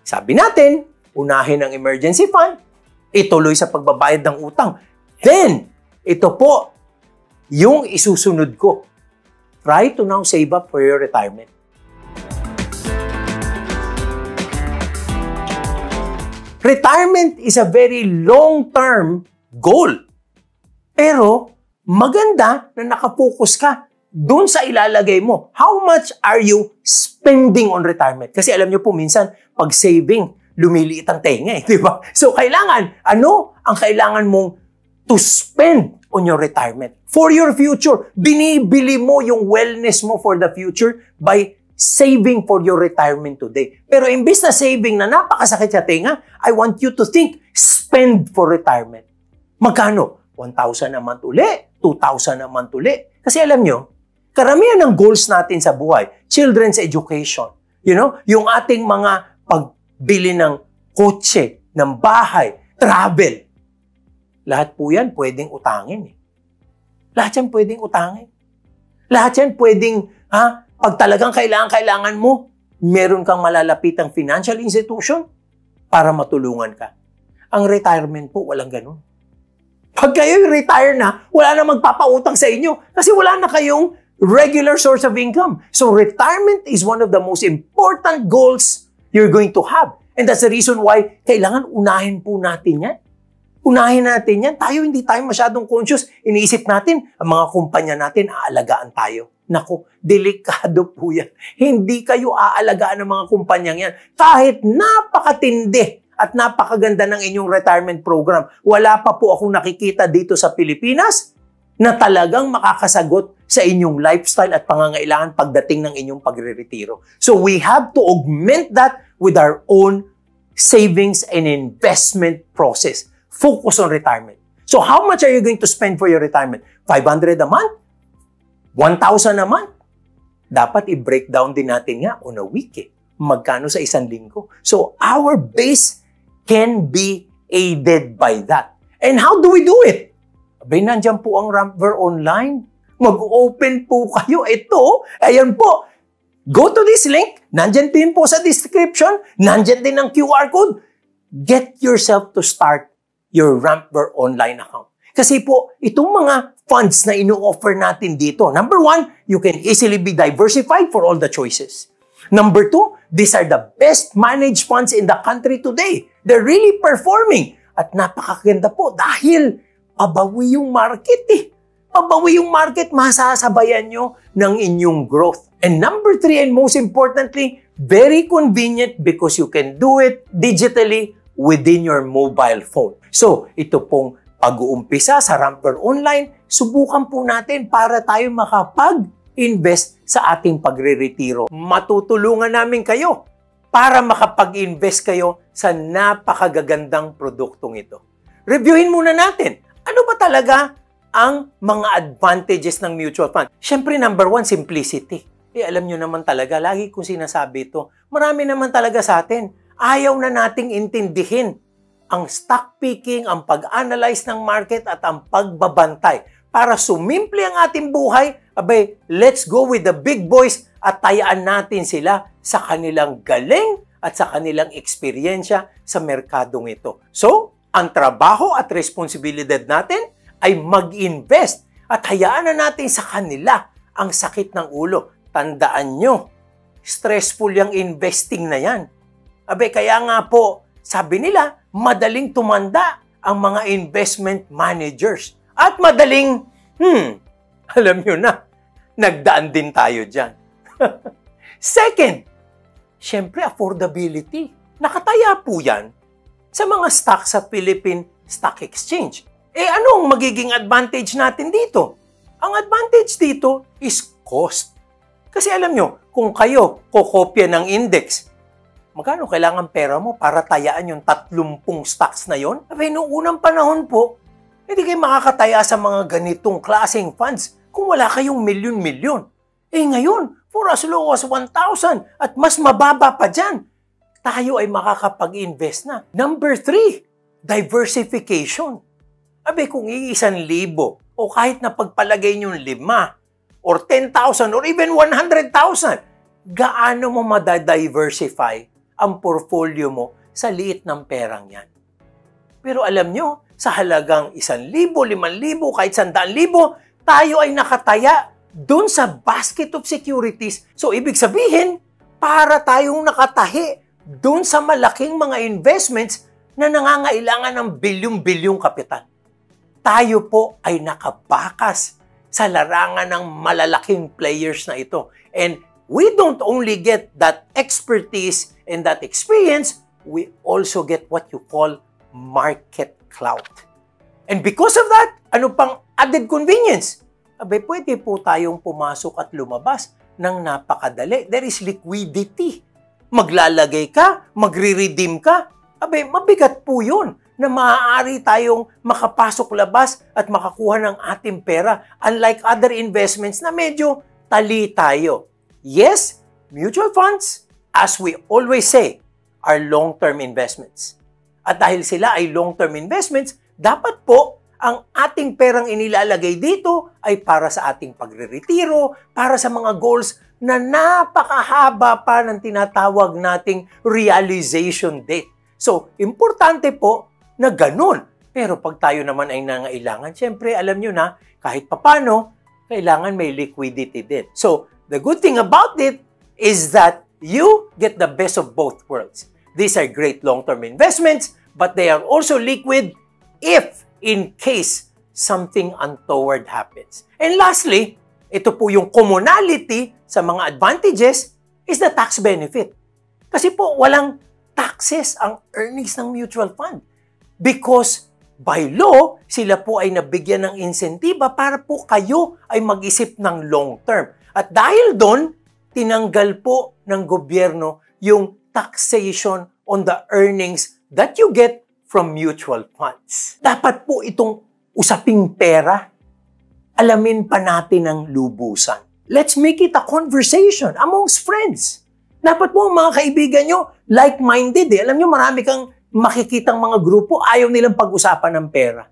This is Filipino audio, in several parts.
Sabi natin, unahin ang emergency fund, ituloy sa pagbabayad ng utang. Then, ito po, yung isusunod ko. Try to now save up for your retirement. Retirement is a very long-term goal. Pero, maganda na nakafocus ka doon sa ilalagay mo. How much are you spending on retirement? Kasi alam nyo po, minsan, pag saving, lumiliit ang tenga eh, di ba? So, kailangan, ano ang kailangan mong to spend on your retirement? For your future, binibili mo yung wellness mo for the future by saving for your retirement today. Pero imbis na saving na napakasakit sa tenga, I want you to think, spend for retirement. Magkano? 1,000 a month uli, 2,000 a month uli. Kasi alam nyo, karamihan ng goals natin sa buhay, children's education, yung ating mga pagbili ng kotse, ng bahay, travel. Lahat po yan pwedeng utangin. Lahat yan pwedeng utangin. Lahat yan pwedeng, pag talagang kailangan mo, meron kang malalapitang financial institution para matulungan ka. Ang retirement po, walang ganun. Pag kayo retire na, wala na magpapautang sa inyo kasi wala na kayong regular source of income. So retirement is one of the most important goals you're going to have. And that's the reason why kailangan unahin po natin yan. Unahin natin yan. Hindi tayo masyadong conscious. Iniisip natin, ang mga kumpanya natin, aalagaan tayo. Naku, delikado po yan. Hindi kayo aalagaan ng mga kumpanyang yan. Kahit napakatindi at napakaganda ng inyong retirement program, wala pa po akong nakikita dito sa Pilipinas na talagang makakasagot sa inyong lifestyle at pangangailangan pagdating ng inyong pagre-retiro. So we have to augment that with our own savings and investment process. Focus on retirement. So how much are you going to spend for your retirement? 500 a month? 1,000 a month? Dapat i-breakdown din natin nga on a week Magkano sa isang linggo? So our base can be aided by that. And how do we do it? Abay, nandyan po ang Rampver Online. Mag-open po kayo. Ito, ayan po. Go to this link. Nandyan din po sa description. Nandyan din ang QR code. Get yourself to start your Rampver Online account. Kasi po, itong mga funds na ino-offer natin dito, number one, you can easily be diversified for all the choices. Number two, these are the best managed funds in the country today. They're really performing. At napakaganda po dahil pabawi yung market Pabawi yung market, masasabayan nyo ng inyong growth. And number three, and most importantly, very convenient because you can do it digitally within your mobile phone. So, ito pong pag-uumpisa sa Rampver Online, subukan po natin para tayo makapag-invest sa ating pagre-retiro. Matutulungan namin kayo para makapag-invest kayo sa napakagagandang produktong ito. Reviewin muna natin, ano ba talaga ang mga advantages ng mutual fund? Siyempre, number one, simplicity. Alam nyo naman talaga, lagi kong sinasabi ito, marami naman talaga sa atin, ayaw na nating intindihin ang stock picking, ang pag-analyze ng market at ang pagbabantay. Para sumimple ang ating buhay, abay, let's go with the big boys at tayaan natin sila sa kanilang galing at sa kanilang eksperyensya sa merkadong ito. So, ang trabaho at responsibilidad natin ay mag-invest at hayaan na natin sa kanila ang sakit ng ulo. Tandaan nyo, stressful yung investing na yan. Abay, kaya nga po, sabi nila, madaling tumanda ang mga investment managers. At madaling, alam nyo na, nagdaan din tayo dyan. Second, syempre affordability. Nakataya po yan sa mga stocks sa Philippine Stock Exchange. Anong magiging advantage natin dito? Ang advantage dito is cost. Kasi alam nyo, kung kayo kokopya ng index, magkano kailangan pera mo para tayaan yung 30 stocks na yon? Noong unang panahon po, hindi kayo makakataya sa mga ganitong klaseng funds kung wala kayong milyon-milyon. Ngayon, for as low as 1,000 at mas mababa pa dyan, tayo ay makakapag-invest na. Number 3, diversification. Kung 1,000 o kahit na pagpalagay nyo 5 or 10,000 or even 100,000, gaano mo madadiversify ang portfolio mo sa liit ng perang yan. Pero alam nyo, sa halagang 1,000, 5,000, kahit 100,000, tayo ay nakataya doon sa basket of securities. So, ibig sabihin, para tayong nakatahi doon sa malaking mga investments na nangangailangan ng bilyong-bilyong kapital. Tayo po ay nakabakas sa larangan ng malalaking players na ito. And we don't only get that expertise and that experience, we also get what you call market clout. And because of that, ano pang added convenience? Abay, pwede po tayong pumasok at lumabas ng napakadali. There is liquidity. Maglalagay ka, magre-redeem ka. Abay, mabigat po yun na maaari tayong makapasok-labas at makakuha ng ating pera. Unlike other investments na medyo tali tayo. Yes, mutual funds, as we always say, are long-term investments. At dahil sila ay long-term investments, dapat po ang ating perang inilalagay dito ay para sa ating pagre-retiro, para sa mga goals na napakahaba pa ng tinatawag nating realization date. So, importante po na ganun. Pero pag tayo naman ay nangailangan, syempre alam nyo na, kahit papano, kailangan may liquidity din. So, the good thing about it is that you get the best of both worlds. These are great long-term investments, but they are also liquid if in case something untoward happens. And lastly, ito po yung commonality sa mga advantages is the tax benefit. Kasi po walang taxes ang earnings ng mutual fund. Because by law, sila po ay nabigyan ng insentiba para po kayo ay mag-isip ng long term. At dahil doon, tinanggal po ng gobyerno yung taxation on the earnings that you get from mutual funds. Dapat po itong usaping pera, alamin pa natin ng lubusan. Let's make it a conversation amongst friends. Dapat po mga kaibigan nyo, like-minded eh. Alam nyo, marami kang makikitang mga grupo, ayaw nilang pag-usapan ng pera.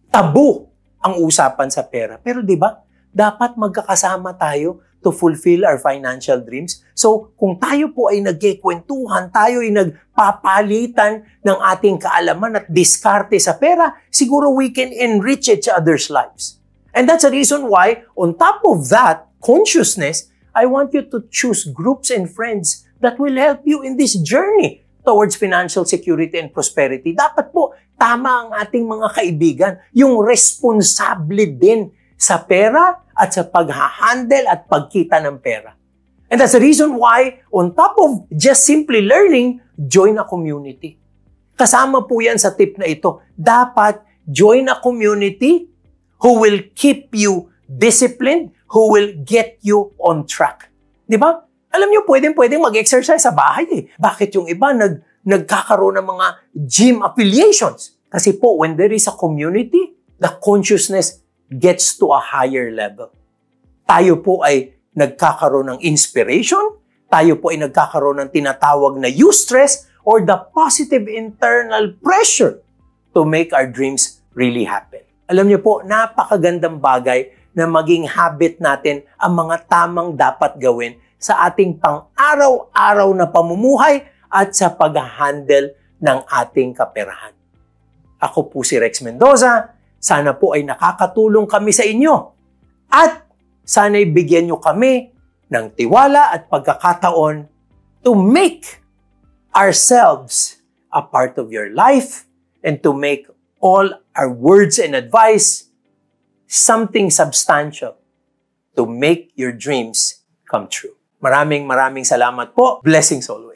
Tabu ang usapan sa pera. Pero di ba, dapat magkakasama tayo to fulfill our financial dreams. So, kung tayo po ay nagkikwentuhan, tayo ay nagpapalitan ng ating kaalaman at diskarte sa pera, siguro we can enrich each other's lives. And that's the reason why, on top of that consciousness, I want you to choose groups and friends that will help you in this journey towards financial security and prosperity. Dapat po, tama ang ating mga kaibigan, yung responsable din sa pera at sa pag-handle at pagkita ng pera. And that's the reason why, on top of just simply learning, join a community. Kasama po yan sa tip na ito. Dapat join a community who will keep you disciplined, who will get you on track. Di ba? Alam nyo, pwedeng mag-exercise sa bahay eh. Bakit yung iba nagkakaroon ng mga gym affiliations? Kasi po, when there is a community, the consciousness gets to a higher level. Tayo po ay nagkakaroon ng inspiration, tayo po ay nagkakaroon ng tinatawag na eustress or the positive internal pressure to make our dreams really happen. Alam niyo po, napakagandang bagay na maging habit natin ang mga tamang dapat gawin sa ating pang-araw-araw na pamumuhay at sa pag-handle ng ating kaperahan. Ako po si Rex Mendoza. Sana po ay nakakatulong kami sa inyo. At sana'y bigyan nyo kami ng tiwala at pagkakataon to make ourselves a part of your life and to make all our words and advice something substantial to make your dreams come true. Maraming salamat po. Blessings always.